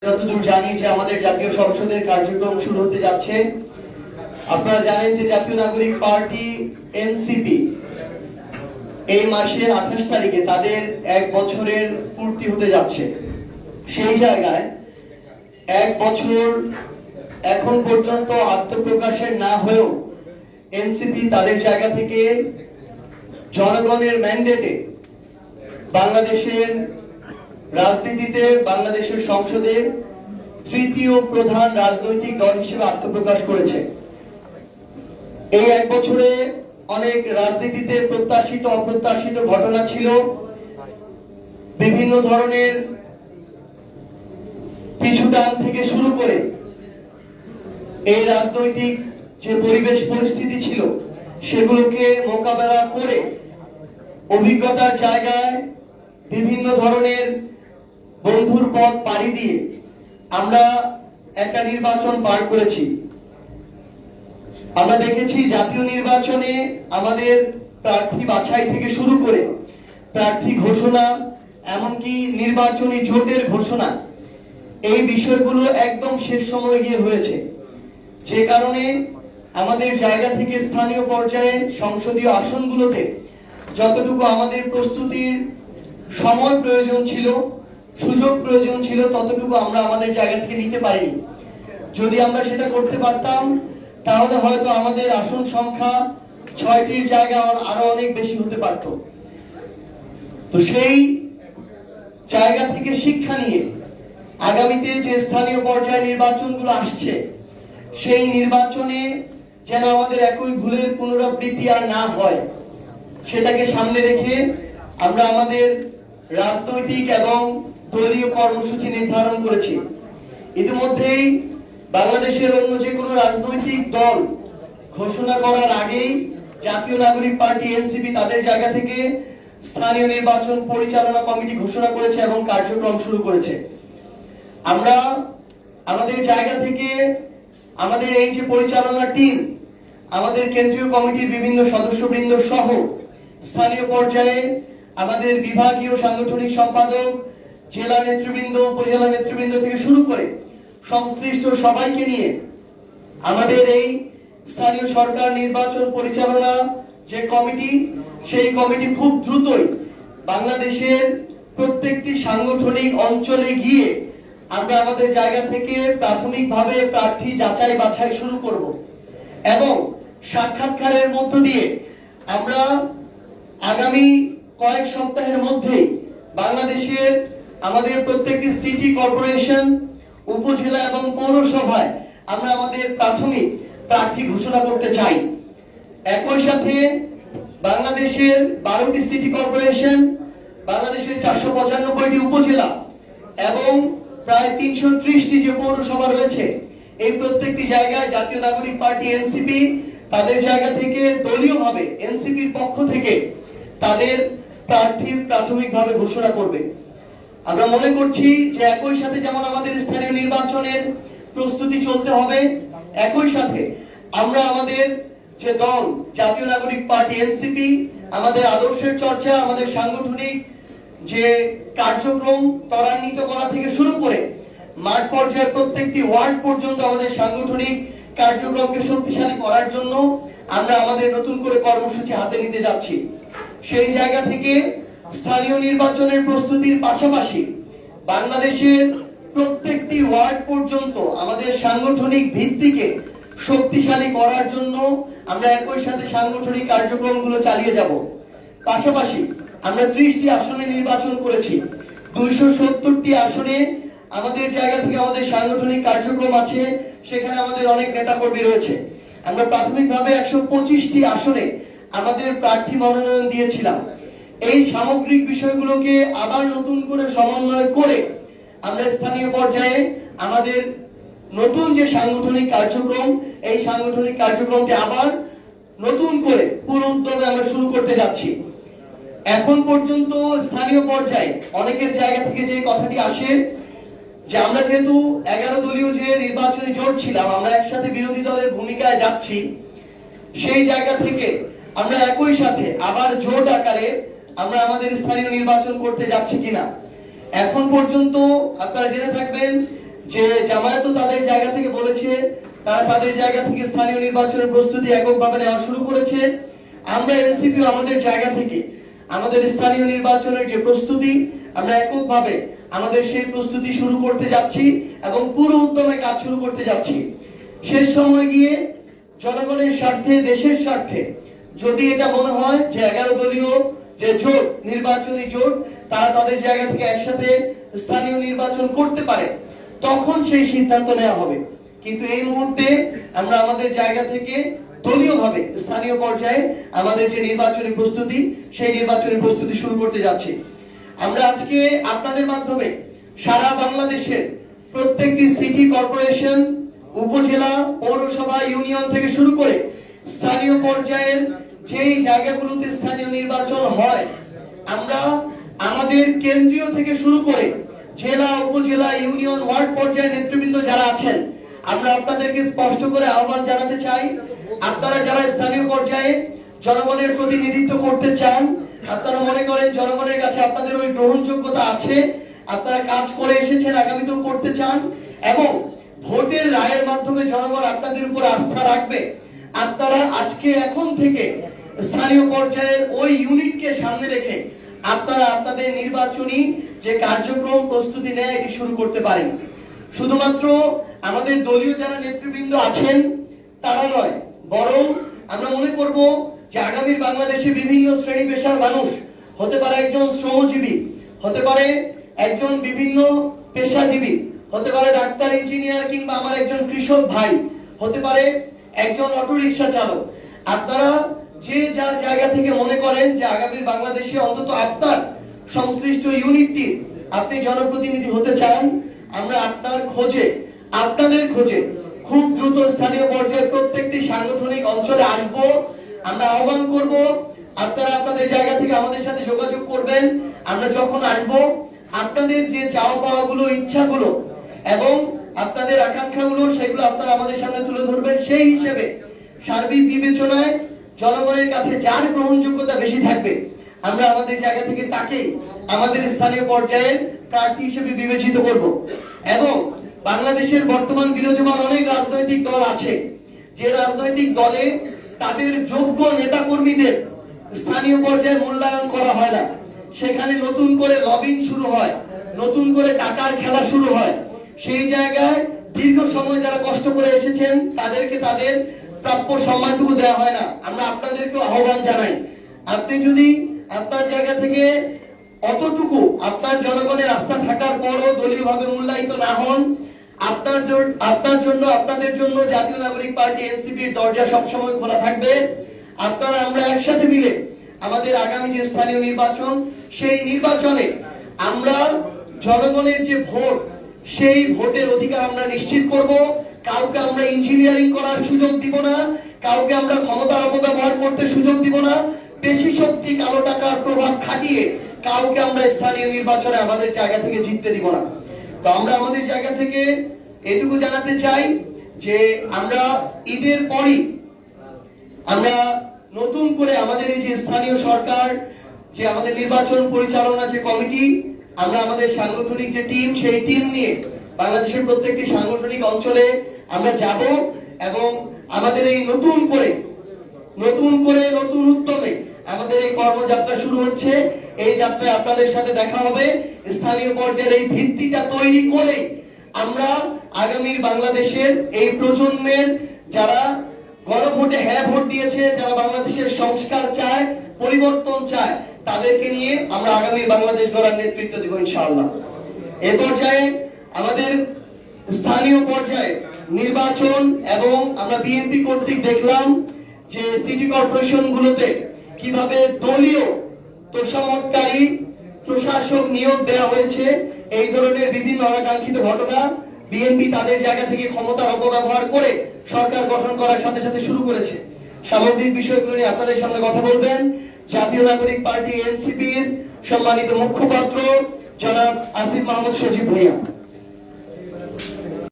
যতদূর জানি যে আমাদের জাতীয় সংসদের কার্যক্রম শুরু হতে যাচ্ছে। আপনারা জানেন যে জাতীয় নাগরিক পার্টি এনসিপি এই মাসের 28 তারিখে তাদের 1 বছরের পূর্তি হতে যাচ্ছে। সেই জায়গায় 1 বছর এখন পর্যন্ত আত্মপ্রকাশের না হয়েও এনসিপি তাদের জায়গা থেকে জনগণের ম্যান্ডেটে বাংলাদেশের রাজনীতিতে, বাংলাদেশের সংসদে তৃতীয় প্রধান রাজনৈতিক দল হিসেবে আত্মপ্রকাশ করেছে। এই 1 বছরে অনেক রাজনীতিতে প্রত্যাশিত অপ্রত্যাশিত ঘটনা ছিল। বিভিন্ন ধরনের পিছুটান থেকে শুরু করে এই রাজনৈতিক যে পরিবেশ পরিস্থিতি ছিল সেগুলোকে মোকাবেলা করে অভিজ্ঞতার জায়গায় বিভিন্ন ধরনের বন্ধুর পথ পাড়ি দিয়ে আমরা একটা নির্বাচন পার করেছি। আমরা দেখেছি জাতীয় নির্বাচনে আমাদের প্রার্থী বাছাই থেকে শুরু করে প্রার্থী ঘোষণা, এমনকি নির্বাচনী জোটের ঘোষণা, এই বিষয়গুলো একদম শেষ সময়ে গিয়ে হয়েছে। যে কারণে আমাদের জায়গা থেকে স্থানীয় পর্যায়ে সংসদীয় আসনগুলোতে যতটুকু আমাদের প্রস্তুতির সময় প্রয়োজন ছিল, সুযোগ প্রয়োজন ছিল, ততটুকু আমরা আমাদের জায়গা থেকে নিতে পারিনি। যদি আমরা সেটা করতে পারতাম তাহলে হয়তো আমাদের আসন সংখ্যা 6টির জায়গা আরো অনেক বেশি হতে পারত। তো সেই জায়গা থেকে শিক্ষা নিয়ে আগামীতে যে স্থানীয় পর্যায়ে নির্বাচনগুলো আসছে সেই নির্বাচনে যেন আমাদের একই ভুলের পুনরাবৃত্তি আর না হয়, সেটাকে সামনে রেখে আমরা আমাদের রাজনৈতিক এবং দলীয় কর্মসূচি নির্ধারণ করেছি। ইতিমধ্যেই বাংলাদেশের অন্য যে কোনো রাজনৈতিক দল ঘোষণা করার আগেই জাতীয় নাগরিক পার্টি এনসিপি তাদের জায়গা থেকে স্থানীয় নির্বাচন পরিচালনা কমিটি ঘোষণা করেছে এবং কার্যক্রম শুরু করেছে। আমরা আমাদের জায়গা থেকে আমাদের এই যে পরিচালনা টিম, আমাদের কেন্দ্রীয় কমিটির বিভিন্ন সদস্যবৃন্দ সহ স্থানীয় পর্যায়ে আমাদের বিভাগীয় সাংগঠনিক সম্পাদক, জেলা নেতৃবৃন্দ, উপজেলা নেতৃবৃন্দ থেকে শুরু করে সংশ্লিষ্ট সবাইকে নিয়ে আমাদের এই স্থানীয় সরকার নির্বাচন পরিচালনা যে কমিটি, সেই কমিটি খুব দ্রুতই বাংলাদেশের প্রত্যেকটি সাংগঠনিক অঞ্চলে গিয়ে আমরা আমাদের জায়গা থেকে প্রাথমিকভাবে প্রার্থী যাচাই বাছাই শুরু করব এবং সাক্ষাৎকারের মধ্য দিয়ে আমরা আগামী কয়েক সপ্তাহের মধ্যেই বাংলাদেশের আমাদের প্রত্যেকটি সিটি কর্পোরেশন, উপজেলা এবং পৌরসভায় আমরা আমাদের প্রাথমিক প্রার্থী ঘোষণা করতে চাই। একই সাথে বাংলাদেশের 12টি সিটি কর্পোরেশন, বাংলাদেশের 495টি উপজেলা এবং প্রায় 330টি যে পৌরসভা রয়েছে, এই প্রত্যেকটি জায়গায় জাতীয় নাগরিক পার্টি এনসিপি তাদের জায়গা থেকে দলীয়ভাবে এনসিপির পক্ষ থেকে তাদের প্রার্থী প্রাথমিকভাবে ঘোষণা করবে। আমরা মনে করছি যে একই সাথে যেমন আমাদের স্থানীয় নির্বাচনের প্রস্তুতি চলতে হবে, একই সাথে আমরা আমাদের যে দল জাতীয় নাগরিক পার্টি এনসিপি, আমাদের আদর্শের চর্চা, আমাদের সাংগঠনিক যে কার্যক্রম ত্বরান্বিত করা থেকে শুরু করে মাঠ পর্যায়ের প্রত্যেকটি ওয়ার্ড পর্যন্ত আমাদের সাংগঠনিক কার্যক্রমকে শক্তিশালী করার জন্য আমরা আমাদের নতুন করে কর্মসূচি হাতে নিতে যাচ্ছি। সেই জায়গা থেকে স্থানীয় নির্বাচনের প্রস্তুতির পাশাপাশি বাংলাদেশের প্রত্যেকটি ওয়ার্ড পর্যন্ত আমাদের সাংগঠনিক ভিত্তিকে শক্তিশালী করার জন্য আমরা একই সাথে সাংগঠনিক কার্যক্রমগুলো চালিয়ে যাব। পাশাপাশি আমরা 30টি আসনে নির্বাচন করেছি, 270টি আসনে আমাদের জায়গা থেকে আমাদের সাংগঠনিক কার্যক্রম আছে, সেখানে আমাদের অনেক নেতাকর্মী রয়েছে। আমরা প্রাথমিকভাবে 125টি আসনে আমাদের প্রার্থী মনোনয়ন দিয়েছিলাম। এই সামগ্রিক বিষয়গুলোকে আবার নতুন করে সমন্বয় করে আমরা স্থানীয় পর্যায়ে আমাদের নতুন যে সাংগঠনিক কার্যক্রম, এই সাংগঠনিক কার্যক্রমটি আবার নতুন করে পুরো উদ্যোগে আমরা শুরু করতে যাচ্ছি। এখন পর্যন্ত স্থানীয় পর্যায়ে অনেকের জায়গা থেকে যে কথাটি আসে যে আমরা যেহেতু 11 দলীয় যে নির্বাচনী জোট ছিলাম, আমরা একসাথে বিরোধী দলের ভূমিকায় যাচ্ছি, সেই জায়গা থেকে আমরা একই সাথে আবার জোট আকারে আমরা আমাদের স্থানীয় নির্বাচন করতে যাচ্ছি কিনা। এখন পর্যন্ত আপনারা জেনে থাকবেন যে জামায়াতও তাদের জায়গা থেকে বলেছে তারা তাদের জায়গা থেকে স্থানীয় নির্বাচনের প্রস্তুতি এককভাবে নেওয়া শুরু করেছে। আমরা এনসিপি আমাদের জায়গা থেকে আমাদের স্থানীয় নির্বাচনের যে প্রস্তুতি আমরা এককভাবে আমাদের সেই প্রস্তুতি শুরু করতে যাচ্ছি এবং পুরো উদ্যমে কাজ শুরু করতে যাচ্ছি। শেষ সময় গিয়ে জনগণের স্বার্থে, দেশের স্বার্থে যদি এটা মনে হয় যে 11 দলীয় যে জোট, নির্বাচনী জোট, তারা তাদের জায়গা থেকে একসাথে স্থানীয় নির্বাচন করতে পারে, তখন সেই সিদ্ধান্ত নেওয়া হবে। কিন্তু এই মুহূর্তে আমরা আমাদের জায়গা থেকে দলীয়ভাবে স্থানীয় পর্যায়ে আমাদের যে নির্বাচনী প্রস্তুতি, সেই নির্বাচনী প্রস্তুতি শুরু করতে যাচ্ছি। আমরা আজকে আপনাদের মাধ্যমে সারা বাংলাদেশের প্রত্যেকটি সিটি কর্পোরেশন, উপজেলা, পৌরসভা, ইউনিয়ন থেকে শুরু করে স্থানীয় পর্যায়ের যেই জায়গাগুলোতে স্থানীয় নির্বাচন হয়, আমরা আমাদের কেন্দ্রীয় থেকে শুরু করে জেলা, উপজেলা, ইউনিয়ন, ওয়ার্ড পর্যায়ের নেতৃবৃন্দ যারা আছেন, আমরা আপনাদেরকে স্পষ্ট করে আহ্বান জানাতে চাই, আপনারা যারা স্থানীয় পর্যায়ে জনগণের প্রতিনিধিত্ব করতে চান, আপনারা মনে করেন জনগণের কাছে আপনাদের ওই গ্রহণযোগ্যতা আছে, আপনারা কাজ করে এসেছেন, আগামীতেও করতে চান এবং ভোটের রায়ের মাধ্যমে জনগণ আপনাদের উপর আস্থা রাখবে, আপনারা আজকে এখন থেকে স্থানীয় পর্যায়ের ওই ইউনিটকে সামনে রেখে আপনারা আপনাদের নির্বাচনী যে কার্যক্রম প্রস্তুতি নেয় এটি শুরু করতে পারেন। শুধুমাত্র আমাদের দলীয় যারা নেতৃবৃন্দ আছেন তারা নয়, বরং আমরা মনে করব যে আগামীর বাংলাদেশে বিভিন্ন শ্রেণী পেশার মানুষ, হতে পারে একজন শ্রমজীবী, হতে পারে একজন বিভিন্ন পেশাজীবী, হতে পারে ডাক্তার, ইঞ্জিনিয়ার, কিংবা আমার একজন কৃষক ভাই, হতে পারে একজন অটোরিকশা চালক। আপনারা যে যার জায়গা থেকে মনে করেন যে আগামীর বাংলাদেশে অন্তত আপনার সংশ্লিষ্ট ইউনিটটি আপনি জনপ্রতিনিধি হতে চান, আমরা আপনাদের খোঁজে খুব দ্রুত স্থানীয় পর্যায়ে প্রত্যেকটি সাংগঠনিক অঞ্চলে আসব। আমরা আহ্বান করব আপনারা আপনাদের জায়গা থেকে আমাদের সাথে যোগাযোগ করবেন। আমরা যখন আসব আপনাদের যে চাওয়া পাওয়া গুলো, ইচ্ছাগুলো এবং আপনাদের আকাঙ্ক্ষাগুলো, সেগুলো আপনারা আমাদের সামনে তুলে ধরবেন। সেই হিসেবে সার্বিক বিবেচনায় জনগণের কাছে যার গ্রহণযোগ্যতা বেশি থাকবে, আমরা আমাদের জায়গা থেকে তাকে আমাদের স্থানীয় পর্যায়ের প্রার্থী হিসেবে বিবেচিত করব। এবং বাংলাদেশের বর্তমান বিরাজমান অনেক রাজনৈতিক দল আছে, যে রাজনৈতিক দলে তাদের যোগ্য নেতা কর্মীদের স্থানীয় পর্যায়ে মূল্যায়ন করা হয় না, সেখানে নতুন করে লবিং শুরু হয়, নতুন করে টাকার খেলা শুরু হয়। সেই জায়গায় দীর্ঘ সময় যারা কষ্ট করে এসেছেন তাদেরকে তাদের প্রাপ্য সম্মানটুকু দেওয়া হয় না। আমরা আপনাদেরকে আহ্বান জানাই, আপনি যদি আপনার জায়গা থেকে অতটুকু আপনার জনগণের আস্থা থাকার পরও দলীয়ভাবে মূল্যায়িত না হন, আপনাদের জন্য জাতীয় নাগরিক পার্টি এনসিপির দরজা সবসময় খোলা থাকবে। আপনারা আমরা একসাথে মিলে আমাদের আগামী যে স্থানীয় নির্বাচন, সেই নির্বাচনে আমরা জনগণের যে ভোট, সেই ভোটের অধিকার আমরা নিশ্চিত করব। কাউকে আমরা ইঞ্জিনিয়ারিং করার সুযোগ দিব না, কাউকে আমরা ক্ষমতার অপব্যবহার করতে সুযোগ দিব না, বেশি শক্তি, কালো টাকার প্রভাব খাটিয়ে কাউকে আমরা স্থানীয় নির্বাচনে আমাদের জায়গা থেকে জিততে দিব না। তো আমরা আমাদের জায়গা থেকে এটুকু জানাতে চাই যে আমরা ঈদের পরই আমরা নতুন করে আমাদের এই যে স্থানীয় সরকার, যে আমাদের নির্বাচন পরিচালনা যে কমিটি, আমরা আমাদের সাংগঠনিক যে টিম, সেই টিম নিয়ে বাংলাদেশের প্রত্যেকটি সাংগঠনিক অঞ্চলে আমরা যাব এবং আমাদের এই নতুন উদ্যমে আমাদের এই কর্মযাত্রা শুরু হচ্ছে। এই যাত্রায় আপনাদের সাথে দেখা হবে। স্থানীয় পর্যায়ের এই ভিত্তিটা তৈরি করে আমরা আগামীর বাংলাদেশের এই প্রজন্মের যারা গণভোটে হ্যাঁ ভোট দিয়েছে, যারা বাংলাদেশের সংস্কার চায়, পরিবর্তন চায়, তাদেরকে নিয়ে আমরা আগামীর বাংলাদেশ গড়ার নেতৃত্ব দেব ইনশাআল্লাহ। এ পর্যায়ে আমাদের স্থানীয় পর্যায়ে নির্বাচন এবং আমরা বিএনপি কর্তৃক দেখলাম যে সিটি কর্পোরেশন গুলোতে কিভাবে দলীয় তোষামতকারী প্রশাসক নিয়োগ দেওয়া হয়েছে। এই ধরনের বিভিন্ন অনাকাঙ্ক্ষিত ঘটনা বিএনপি তাদের জায়গা থেকে ক্ষমতার অপব্যবহার করে সরকার গঠন করার সাথে সাথে শুরু করেছে। সামগ্রিক বিষয়গুলো নিয়ে আপনাদের সামনে কথা বলবেন জাতীয় নাগরিক পার্টি এনসিপির সম্মানিত মুখপাত্র জনাব আসিফ মাহমুদ সজীব ভূঁইয়া।